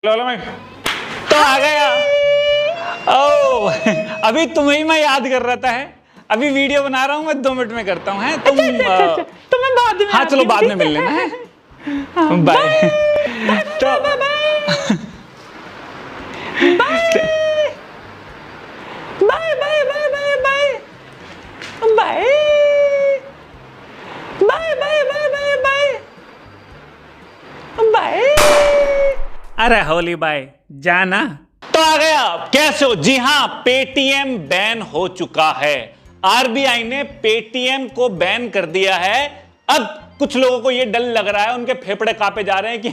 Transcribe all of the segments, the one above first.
मैं तो आ गया। ओ अभी तुम्हें मैं याद कर रहा था। है अभी वीडियो बना रहा हूँ मैं, 2 मिनट में करता हूँ। है तुम तो मैं बाद में हाँ चलो बाद में मिल लेना है। बाय। तो bye bye bye bye bye bye bye bye bye bye bye. अरे होली बाय जाना। तो आ गया। कैसे हो? जी हाँ, पेटीएम बैन हो चुका है। आरबीआई ने पेटीएम को बैन कर दिया है। अब कुछ लोगों को ये डर लग रहा है, उनके फेफड़े कांपे जा रहे हैं कि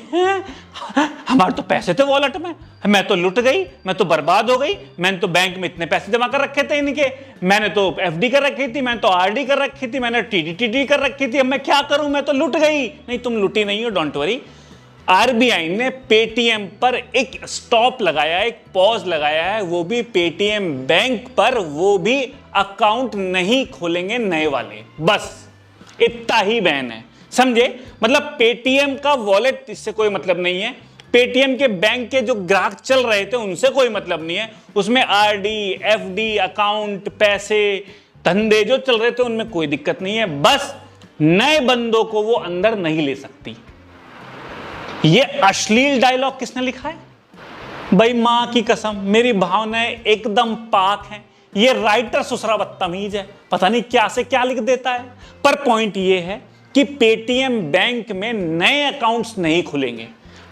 हमारे तो पैसे थे वॉलेट में, मैं तो लुट गई, मैं तो बर्बाद हो गई, मैंने तो बैंक में इतने पैसे जमा कर रखे थे इनके, मैंने तो एफडी कर रखी थी, मैंने तो आरडी कर रखी थी, मैंने टीडी कर रखी थी, अब मैं क्या करूं, मैं तो लुट गई। नहीं, तुम लुटी नहीं हो, डोंट वरी। आरबीआई ने पेटीएम पर एक स्टॉप लगाया, एक पॉज लगाया है, वो भी पेटीएम बैंक पर, वो भी अकाउंट नहीं खोलेंगे नए वाले। बस इतना ही बैन है, समझे? मतलब पेटीएम का वॉलेट इससे कोई मतलब नहीं है, पेटीएम के बैंक के जो ग्राहक चल रहे थे उनसे कोई मतलब नहीं है, उसमें आरडी एफडी अकाउंट पैसे धंधे जो चल रहे थे उनमें कोई दिक्कत नहीं है। बस नए बंदों को वो अंदर नहीं ले सकती। ये अश्लील डायलॉग किसने लिखा है भाई? मां की कसम, मेरी भावनाएं एकदम पाक हैं। ये राइटर सुसरा बदतमीज है, पता नहीं क्या से क्या लिख देता है। पर पॉइंट ये है कि पेटीएम बैंक में नए अकाउंट्स नहीं खुलेंगे।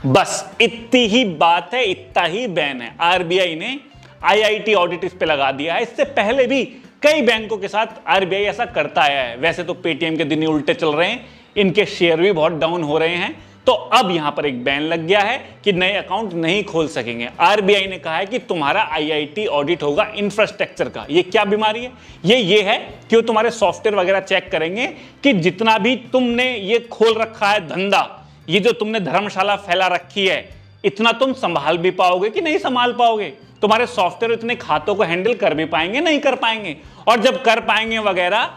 बस इतनी ही बात है, इतना ही बैन है। आरबीआई ने आईआईटी ऑडिट इस पे लगा दिया है। इससे पहले भी कई बैंकों के साथ आरबीआई ऐसा करता आया है। वैसे तो पेटीएम के दिन ही उल्टे चल रहे हैं, इनके शेयर भी बहुत डाउन हो रहे हैं। तो अब यहां पर एक बैन लग गया है कि नए अकाउंट नहीं खोल सकेंगे। आरबीआई ने कहा है कि तुम्हारा आईआईटी ऑडिट होगा इंफ्रास्ट्रक्चर का। ये क्या बीमारी है? ये है कि वो तुम्हारे सॉफ्टवेयर वगैरह चेक करेंगे कि जितना भी तुमने ये खोल रखा है धंधा, ये जो तुमने धर्मशाला फैला रखी है, इतना तुम संभाल भी पाओगे कि नहीं संभाल पाओगे। तुम्हारे सॉफ्टवेयर इतने खातों को हैंडल कर भी पाएंगे, नहीं कर पाएंगे। और जब कर पाएंगे वगैरह,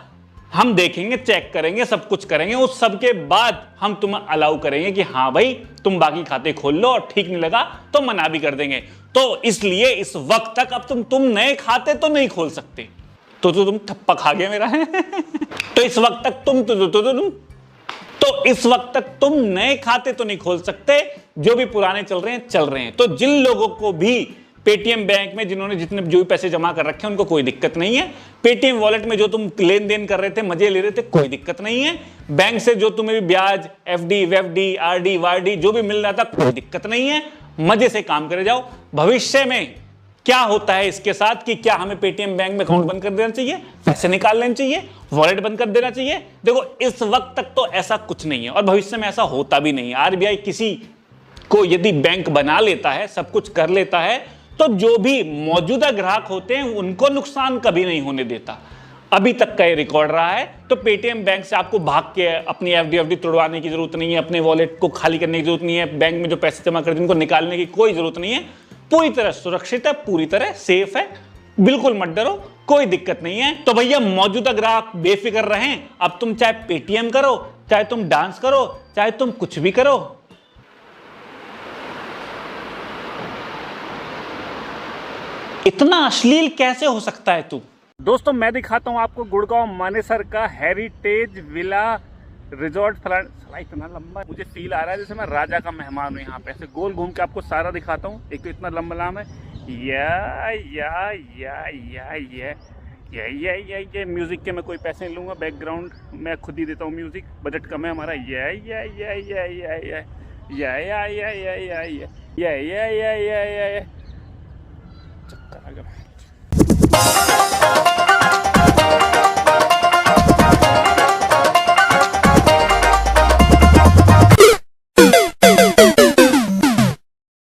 हम देखेंगे, चेक करेंगे, सब कुछ करेंगे। उस सब के बाद हम तुम्हें अलाउ करेंगे कि हाँ भाई तुम बाकी खाते खोल लो, और ठीक नहीं लगा तो मना भी कर देंगे। तो इसलिए इस वक्त तक अब तुम नए खाते तो नहीं खोल सकते। तो तुम थप्पा खा गए मेरा। तो इस वक्त तक इस वक्त तक तुम नए खाते तो नहीं खोल सकते, जो भी पुराने चल रहे हैं। तो जिन लोगों को भी पेटीएम बैंक में जिन्होंने जितने जो भी पैसे जमा कर रखे हैं उनको कोई दिक्कत नहीं है। पेटीएम वॉलेट में जो तुम लेन देन कर रहे थे, मजे ले रहे थे, कोई दिक्कत नहीं है। बैंक से जो तुम्हें भी ब्याज, एफडी वेफडी आरडी वारडी जो भी मिल रहा था, कोई दिक्कत नहीं है। मजे से काम करे जाओ। भविष्य में क्या होता है इसके साथ कि क्या हमें पेटीएम बैंक में अकाउंट बंद कर देना चाहिए, पैसे निकाल लेने चाहिए, वॉलेट बंद कर देना चाहिए? देखो इस वक्त तक तो ऐसा कुछ नहीं है और भविष्य में ऐसा होता भी नहीं है। आरबीआई किसी को यदि बैंक बना लेता है, सब कुछ कर लेता है, तो जो भी मौजूदा ग्राहक होते हैं उनको नुकसान कभी नहीं होने देता। अभी तक का ये रिकॉर्ड रहा है। तो पेटीएम बैंक से आपको भाग के अपनी एफडी तोड़वाने की जरूरत नहीं है, अपने वॉलेट को खाली करने की जरूरत नहीं है, बैंक में जो पैसे जमा करते हैं उनको निकालने की कोई जरूरत नहीं है। पूरी तरह सुरक्षित है, पूरी तरह सेफ है, बिल्कुल मत डरो, कोई दिक्कत नहीं है। तो भैया मौजूदा ग्राहक बेफिक्र रहें। अब तुम चाहे पेटीएम करो, चाहे तुम डांस करो, चाहे तुम कुछ भी करो। इतना अश्लील कैसे हो सकता है तू? दोस्तों मैं दिखाता हूँ आपको गुड़गांव मानेसर का हेरिटेज विला रिजॉर्ट। साला इतना लंबा, मुझे फील आ रहा है जैसे मैं राजा का मेहमान हूँ यहाँ पे। ऐसे गोल घूम के आपको सारा दिखाता हूँ। एक तो इतना लंबा नाम है। ये म्यूजिक के मैं कोई पैसे नहीं लूंगा, बैकग्राउंड मैं खुद ही देता हूँ म्यूजिक, बजट कम है हमारा। चक्कर आ गया।